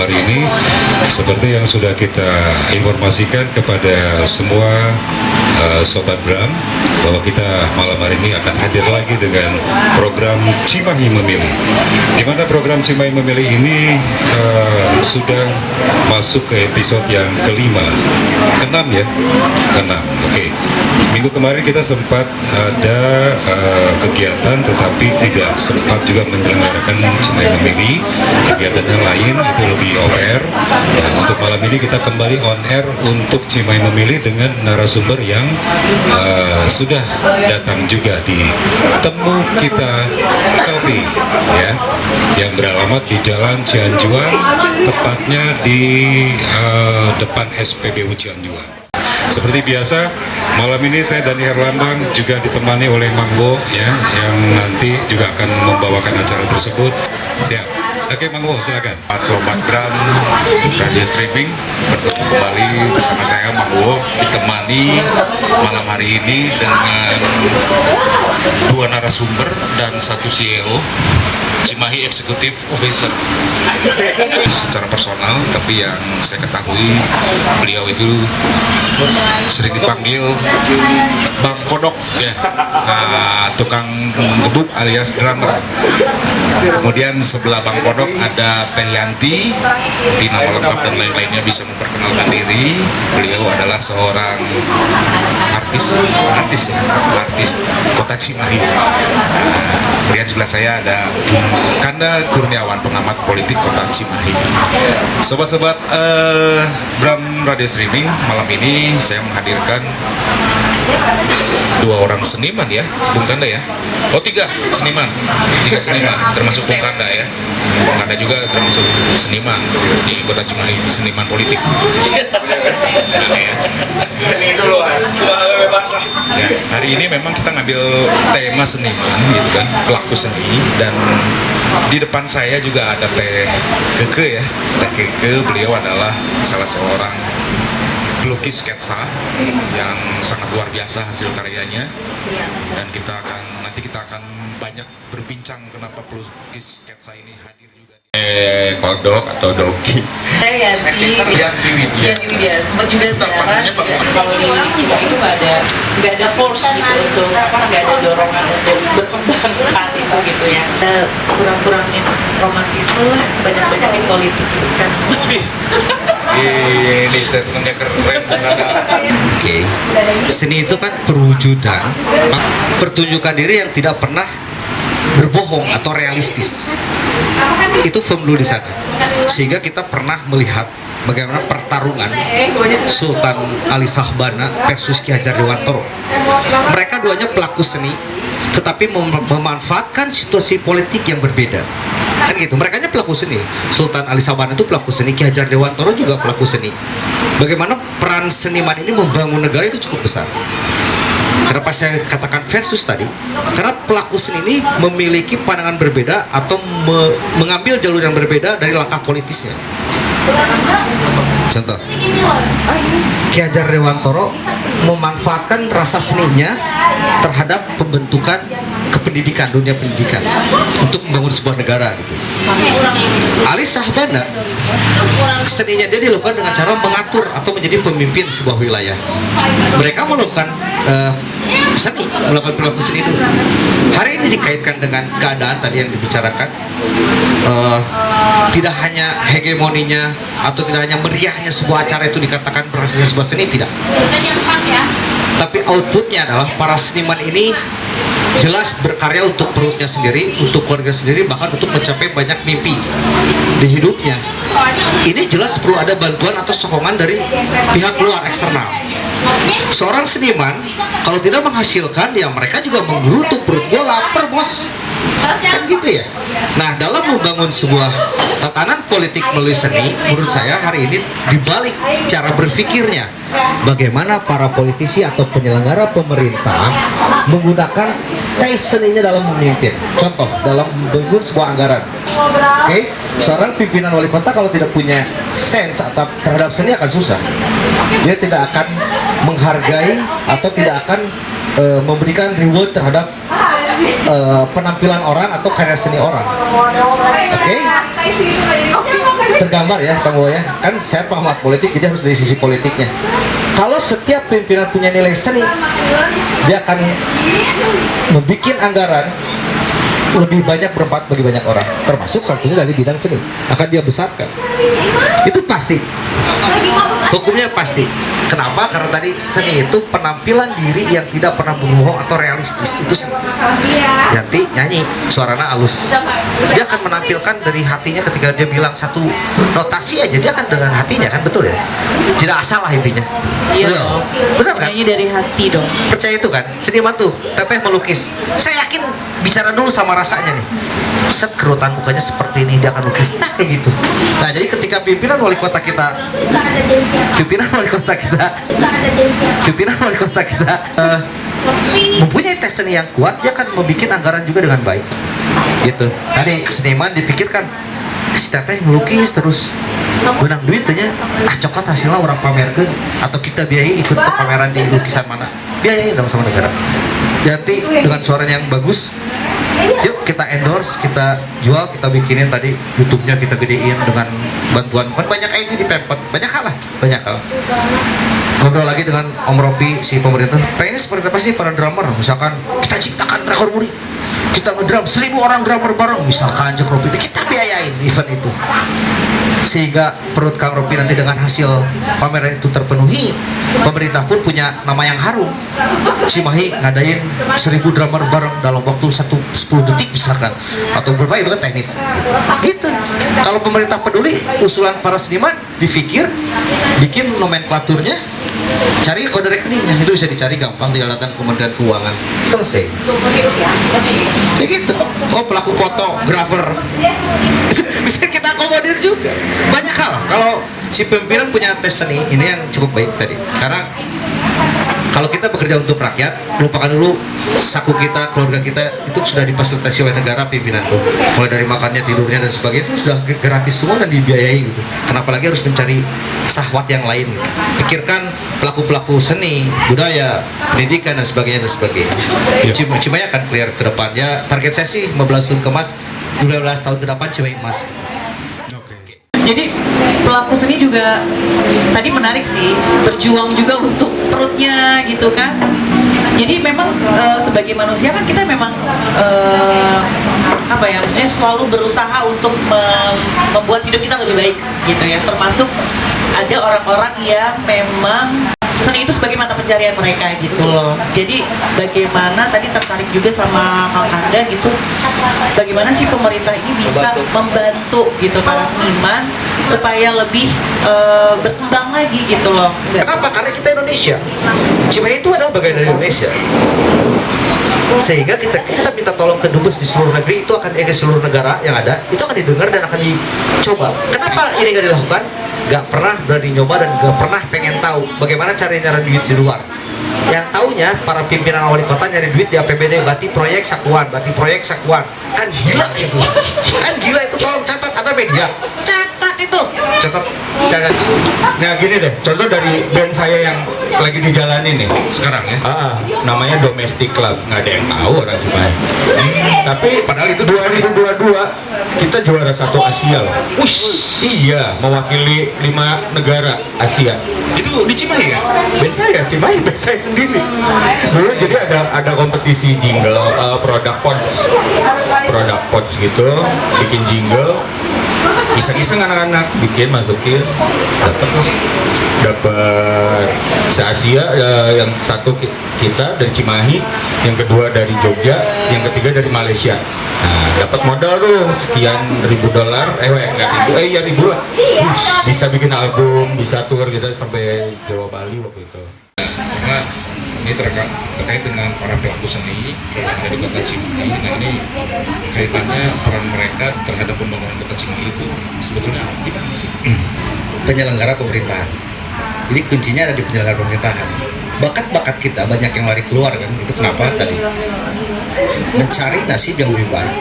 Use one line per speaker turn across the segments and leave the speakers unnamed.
hari ini, seperti yang sudah kita informasikan kepada semua Sobat Bram, bahwa kita malam hari ini akan hadir lagi dengan program Cimahi Memilih, di mana program Cimahi Memilih ini sudah masuk ke episode yang keenam ya, keenam. Oke. Minggu kemarin kita sempat ada kegiatan, tetapi tidak sempat juga menyelenggarakan Cimahi Memilih. Kegiatan yang lain itu lebih off air. Untuk malam ini kita kembali on air untuk Cimahi Memilih dengan narasumber yang sudah datang juga di Temu Kita Coffee ya, yang beralamat di Jalan Cianjuang, tepatnya di depan SPBU Cianjuang. Seperti biasa, malam ini saya Dani Herlambang juga ditemani oleh Mangbo ya, yang nanti juga akan membawakan acara tersebut. Siap. Oke, Mangbo, silakan.
Sobat Bram Radio Streaming, bertemu kembali bersama saya Mangbo, ditemani malam hari ini dengan dua narasumber dan satu CEO Cimahi Executive Officer. Secara personal, tapi yang saya ketahui beliau itu sering dipanggil Bang Kodok ya, tukang gebuk alias drummer. Kemudian sebelah Bang Kodok ada Teh Yanti, di nama lengkap dan lain-lainnya bisa memperkenalkan diri. Beliau adalah seorang artis Kota Cimahi. Kemudian sebelah saya ada Kanda Kurniawan, pengamat politik Kota Cimahi. Sobat-sobat Bram Radio Streaming, malam ini saya menghadirkan dua orang seniman ya, Bung Kanda ya. Oh, tiga seniman, termasuk Bung Kanda ya. Bung Kanda juga termasuk seniman di Kota Cimahi, seniman politik. Nah, ya.
Seni dulu bebas lah.
Ya, hari ini memang kita ngambil tema seniman gitu kan, pelaku seni, dan di depan saya juga ada Teh Keke ya. Teh Keke, beliau adalah salah seorang pelukis sketsa yang sangat luar biasa hasil karyanya, dan nanti kita akan banyak berbincang kenapa pelukis sketsa ini hadir juga.
Kodok atau Doki.
Saya Yanti Widya. Sempat juga siaran. Kalau di Cimahi itu nggak ada force gitu untuk nggak ada dorongan untuk berkembang saat itu gitu ya. Kurang-kurangin romantisme lah, banyak-banyakin politik itu sekarang.
Ini statementnya keren.
Oke. Seni itu kan pertunjukan diri yang tidak pernah berbohong atau realistis. Itu firm dulu di sana, sehingga kita pernah melihat bagaimana pertarungan Sultan Ali Shahbana versus Ki Hajar Dewantoro. Mereka duanya pelaku seni, tetapi memanfaatkan situasi politik yang berbeda. Kan gitu, mereka pelaku seni. Sultan Ali Shahbana itu pelaku seni, Ki Hajar Dewantoro juga pelaku seni. Bagaimana peran seniman ini membangun negara itu cukup besar. Kenapa saya katakan versus tadi? Karena pelaku seni ini memiliki pandangan berbeda atau mengambil jalur yang berbeda dari langkah politisnya. Contoh, Ki Hajar Dewantoro memanfaatkan rasa seninya terhadap pembentukan kependidikan, dunia pendidikan, untuk membangun sebuah negara gitu. Ali Shahbana, seninya dia dilakukan dengan cara mengatur atau menjadi pemimpin sebuah wilayah. Mereka melakukan melakukan perilaku seni dulu. Hari ini dikaitkan dengan keadaan tadi yang dibicarakan, tidak hanya hegemoninya atau tidak hanya meriahnya sebuah acara itu dikatakan berhasilnya sebuah seni, tidak. Tapi outputnya adalah para seniman ini jelas berkarya untuk perutnya sendiri, untuk keluarga sendiri, bahkan untuk mencapai banyak mimpi di hidupnya. Ini jelas perlu ada bantuan atau sokongan dari pihak luar eksternal. Seorang seniman kalau tidak menghasilkan, ya mereka juga menggerutu, perut gua lapar bos, kan gitu ya. Nah, dalam membangun sebuah tatanan politik melalui seni, menurut saya hari ini dibalik cara berpikirnya, bagaimana para politisi atau penyelenggara pemerintah menggunakan stage seninya dalam memimpin. Contoh, dalam membangun sebuah anggaran. Oke, seorang pimpinan wali kota kalau tidak punya sense atau terhadap seni akan susah. Dia tidak akan menghargai atau tidak akan memberikan reward terhadap penampilan orang atau karya seni orang. Oke? tergambar ya Kang Wo ya, kan saya pengamat politik jadi harus dari sisi politiknya. Kalau setiap pimpinan punya nilai seni, dia akan membuat anggaran lebih banyak bermanfaat bagi banyak orang, termasuk satunya dari bidang seni akan dia besarkan. Itu pasti, hukumnya pasti. Kenapa? Karena tadi seni itu penampilan diri yang tidak pernah berbohong atau realistis. Itu seni. Yanti nyanyi, suaranya halus, dia akan menampilkan dari hatinya. Ketika dia bilang satu notasi aja, dia akan dengan hatinya, kan betul ya, tidak asal lah intinya.
Iya
Betul.
dong.
Benar kan?
Nyanyi dari hati dong.
Percaya itu kan, seniman tuh teteh melukis, saya yakin bicara dulu sama rasanya nih, set kerutan mukanya seperti ini, dia akan lukis, nah kayak gitu. Nah jadi ketika pimpinan wali kota kita mempunyai tes seni yang kuat, dia akan membuat anggaran juga dengan baik gitu. Tadi seniman dipikirkan, si teteh ngelukis terus benang duitnya, cokot hasilnya orang pamerkan atau kita biayai ikut ke pameran di lukisan mana, biayain dong sama negara. Jadi dengan suaranya yang bagus, yuk kita endorse, kita jual, kita bikinin tadi YouTube-nya, kita gedein dengan bantuan kan banyak ID di Pemkot, banyak hal lah, banyak hal. Ngobrol lagi dengan Om Ropi, si pemerintah, pengennya seperti apa sih para drummer, misalkan kita ciptakan rekor muri, kita ngedrum 1000 orang drummer bareng, misalkan Jack Ropi, kita biayain event itu, sehingga perut Kang Ropi nanti dengan hasil pameran itu terpenuhi, pemerintah pun punya nama yang harum. Cimahi ngadain 1000 drummer bareng dalam waktu 10 detik misalkan, atau berapa, itu kan teknis gitu. Kalau pemerintah peduli, usulan para seniman dipikir, bikin nomenklaturnya, cari kode rekeningnya, itu bisa dicari gampang, tinggal datang ke Kementerian Keuangan, selesai kayak gitu. Oh pelaku fotografer bisa kita akomodir juga, banyak hal. Kalau si pimpinan punya tes seni ini yang cukup baik tadi, karena kalau kita bekerja untuk rakyat, lupakan dulu saku kita, keluarga kita itu sudah difasilitasi oleh negara, pimpinan tuh, mulai dari makannya, tidurnya dan sebagainya itu sudah gratis semua dan dibiayai gitu. Kenapa lagi harus mencari syahwat yang lain gitu. Pikirkan pelaku-pelaku seni, budaya, pendidikan dan sebagainya dan sebagainya. Cimahi akan clear ke depannya. Target saya sih 15 tahun kemas, 12 tahun ke depan Cimahi emas.
Jadi pelaku seni juga tadi menarik sih, berjuang juga untuk perutnya gitu kan. Jadi memang sebagai manusia kan kita memang apa ya, maksudnya selalu berusaha untuk membuat hidup kita lebih baik gitu ya. Termasuk ada orang-orang yang memang seni itu sebagai mata pencarian mereka gitu loh. Jadi bagaimana tadi tertarik juga sama Kang Kanda gitu, bagaimana sih pemerintah ini bisa membantu gitu para seniman supaya lebih berkembang lagi gitu loh.
Kenapa? Karena kita Indonesia, Cimahi itu adalah bagian dari Indonesia, sehingga kita minta tolong ke dubes di seluruh negeri, itu akan ke seluruh negara yang ada, itu akan didengar dan akan dicoba. Kenapa ini nggak dilakukan? Gak pernah berani nyoba dan gak pernah pengen tahu bagaimana caranya nyari duit di luar. Yang taunya para pimpinan wali kota nyari duit di APBD, berarti proyek sakuan, kan gila itu, tolong catat, ada media catat itu, catat.
Nah gini deh, contoh dari band saya yang lagi dijalanin nih
Sekarang ya.
namanya Domestic Club, nggak ada yang tahu orang Cimahi. Tapi
Padahal itu
2022 kita juara 1 Asia loh. Iya, mewakili 5 negara Asia.
Itu di Cimahi ya?
Band saya Cimahi, band saya sendiri. Dulu jadi ada kompetisi jingle, produk pods gitu, bikin jingle, iseng-iseng anak-anak bikin, masukin, dapat se-Asia, yang satu kita dari Cimahi, yang kedua dari Jogja, yang ketiga dari Malaysia. Nah, dapat modal tuh sekian $1,000, ribu lah. Bisa bikin album, bisa tour kita sampai Jawa Bali waktu itu.
Karena ini terkait dengan para pelaku seni dari kota Cimahi. Nah ini kaitannya peran mereka terhadap pembangunan kota Cimahi itu sebetulnya gimana sih?
Penyelenggara pemerintahan. Jadi kuncinya ada di penyelenggara pemerintahan. Bakat-bakat kita banyak yang lari keluar kan. Itu kenapa tadi? Mencari nasib yang lebih baik.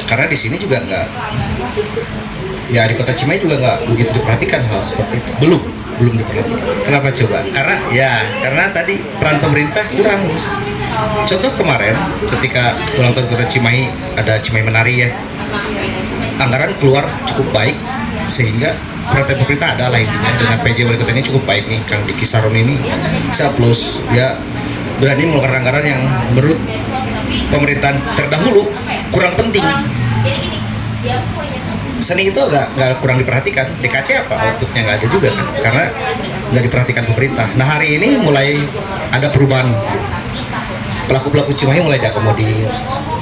Karena di sini juga nggak, ya di kota Cimahi juga nggak begitu diperhatikan hal seperti itu. Belum diperhatikan. Kenapa coba? Karena tadi peran pemerintah kurang. Contoh kemarin ketika ulang tahun kota Cimahi, ada Cimahi Menari ya, anggaran keluar cukup baik, sehingga perhatian pemerintah adalah intinya dengan PJ wali kota ini cukup baik nih Kang Diki Saron ini, saya plus ya berani mengeluarkan anggaran yang menurut pemerintahan terdahulu kurang penting. Seni itu nggak kurang diperhatikan. DKC apa outputnya nggak ada juga kan, karena nggak diperhatikan pemerintah. Nah hari ini mulai ada perubahan gitu. Pelaku-pelaku Cimahi mulai diakomodir,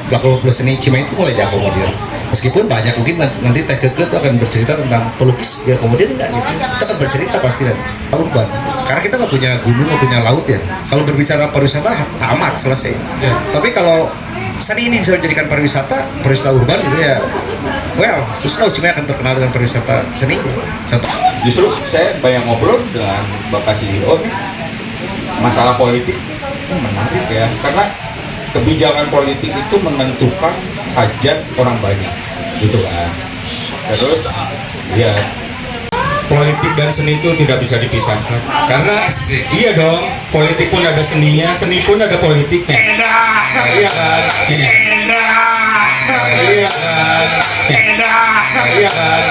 pelaku seni Cimahi itu mulai diakomodir. Meskipun banyak mungkin nanti Teh Keke itu akan bercerita tentang pelukis diakomodir nggak gitu. Kita akan bercerita pasti nanti urban. Karena kita nggak punya gunung, nggak punya laut ya. Kalau berbicara pariwisata tamat selesai. Tapi kalau seni ini bisa menjadikan pariwisata urban gitu ya. Well, terus tahu Cimahi akan terkenal dengan pariwisata seni. Contoh.
Justru saya banyak ngobrol dengan Bapak CEO nih, masalah politik menarik ya, karena kebijakan politik itu menentukan hajat orang banyak gitu kan. Terus ya politik dan seni itu tidak bisa dipisahkan, karena iya dong, politik pun ada seninya, seni pun ada politiknya. Iya kan? Iya kan? Iya kan?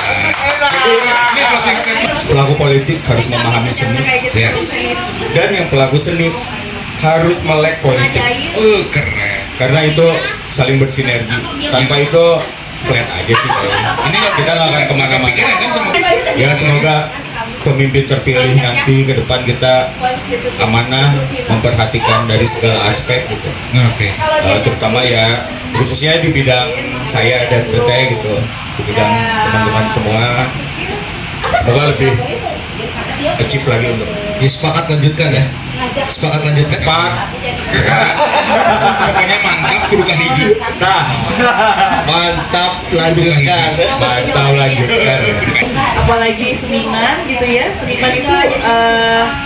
Jadi pelaku politik harus memahami seni, dan yang pelaku seni harus melek politik.
Keren.
Karena itu saling bersinergi. Tanpa itu flat aja sih kayaknya. Ini kita nggak akan kemana-mana. Ya semoga pemimpin terpilih nanti ke depan kita amanah, memperhatikan dari segala aspek gitu. Terutama ya khususnya di bidang saya dan Teteh gitu, di bidang teman-teman semua. Semoga lebih achieve lagi untuk.
Ya, sepakat lanjutkan ya. Sepakat lanjutkan.
Pokoknya mantap kudu kahiji.
Nah,
Mantap lanjutkan.
mantap lanjutkan.
Apalagi seniman gitu ya, seniman itu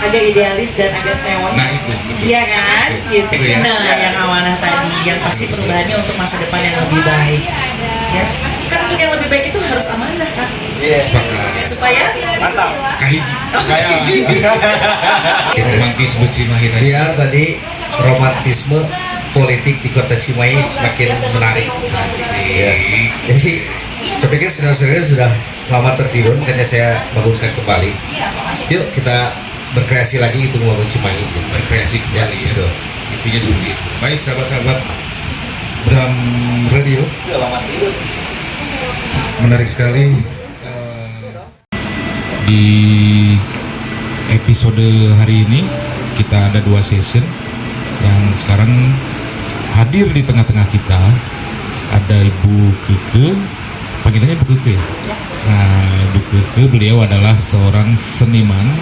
agak idealis dan agak snewen.
Nah itu.
Iya kan, gitu.
Itu ya.
Nah, yang amanah tadi, yang pasti perubahannya untuk masa depan yang lebih baik. Ya, kan untuk yang lebih baik itu harus amanah kan,
Sepakat.
supaya
Kahiji.
Romantisme Cimahi tadi.
Biar tadi romantisme politik di kota Cimahi semakin menarik. Ya. Jadi saya pikir saudara-saudara sudah lama tertidur, makanya saya bangunkan kembali. Yuk kita berkreasi lagi untuk membangun Cimahi.
Berkreasi
Ya,
kembali ya.
gitu.
Intinya seperti itu. Baik sahabat-sahabat Bram Radio. Menarik sekali di episode hari ini kita ada 2 session yang sekarang hadir di tengah-tengah kita. Ada Ibu Keke, panggilannya Ibu Keke ya? Nah, Ibu Keke beliau adalah seorang seniman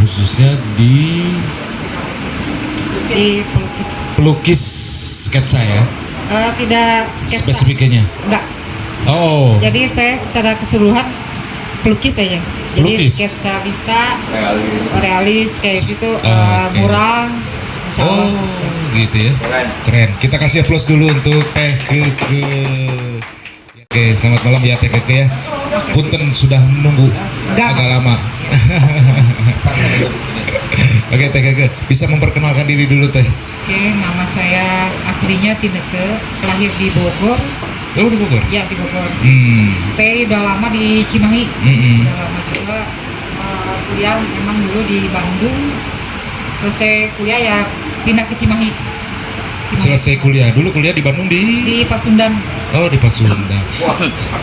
khususnya di pelukis sketsa ya,
tidak sketsa.
spesifiknya.
Enggak.
Oh,
Jadi saya secara keseluruhan pelukis saja. Jadi
Pelukis?
sketsa bisa, realis kayak gitu,
Oke.
mural, insya Allah
oh
bisa.
gitu ya. Keren. Kita kasih aplaus dulu untuk Teh Keke. Oke, selamat malam ya Teh Keke ya. Punten sudah menunggu
Enggak.
agak lama. Oke Teh Keke, bisa memperkenalkan diri dulu Teh.
Oke, nama saya aslinya Tineke, lahir di Bogor,
Oh di Bogor.
ya di Bogor.
Stay
Stay udah lama di Cimahi,
Mm-mm.
sudah lama juga. Kuliah memang dulu di Bandung, selesai kuliah ya pindah ke Cimahi.
Selesai kuliah dulu kuliah di Bandung
Di Pasundan.
Oh di Pasundan.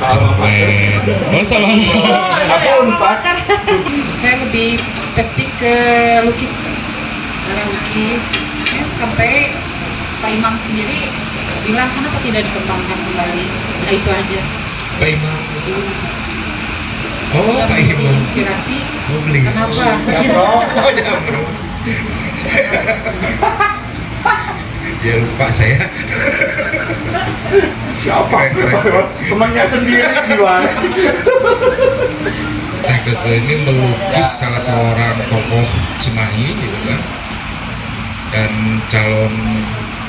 Keren. Oh salah.
Saya lebih spesifik ke lukis, darah lukis ya, sampai Pak Imam sendiri bilang kenapa tidak dikembangkan kembali. Nah itu aja.
Pak Imam itu. Oh
Yang
Pak
menjadi
Imam.
inspirasi.
Oh beli.
Kenapa?
Ya lupa saya.
Siapa? Temannya sendiri gimana sih?
Teh Keke ini melukis salah seorang tokoh Cimahi gitu kan, dan calon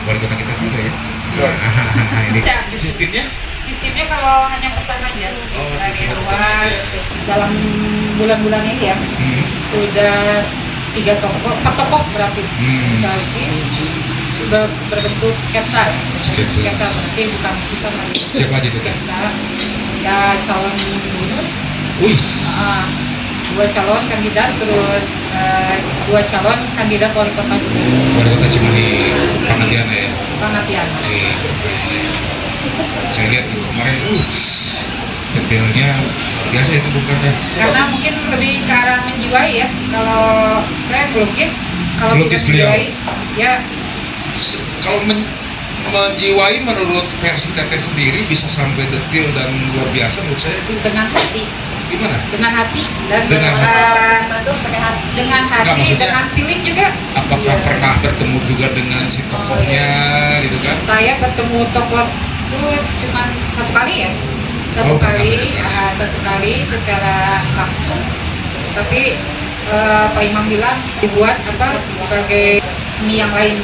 wali kota kita juga ya. Nah, ini
Tidak,
sistemnya
sistemnya kalau hanya pesan aja
Oh,
dari
sistem pesan
luar
aja.
dalam bulan-bulan ini ya sudah 4 tokoh berarti bisa lukis berbentuk sketsa.
Sketsa.
Sketsa berarti bukan lukisan lagi.
Siapa aja itu, Teh?
Sketsa ya calon gubernur.
Wih,
2 calon kandidat, terus 2 calon kandidat wali kota juga.
Wali Kota Cimahi Pangatian ya.
Pangatian.
Oke, saya lihat kemarin detailnya biasa itu bukannya.
Karena mungkin lebih ke arah menjiwai ya. Kalau saya melukis, kalau
Melukis
tidak
beliau.
menjiwai, ya
Kalau menjiwai menurut versi Teteh sendiri bisa sampai detail dan luar biasa menurut saya itu
dengan hati,
gimana?
dengan hati dan
Dengan
dengan
Nggak,
hati,
maksudnya-
dengan feeling juga.
Apakah pernah bertemu juga dengan si tokohnya gitu kan?
Saya bertemu tokoh itu cuma 1 kali ya,
Oh, pernah saja.
satu kali secara langsung. Tapi Pak Imam bilang dibuat apa sebagai seni yang lain.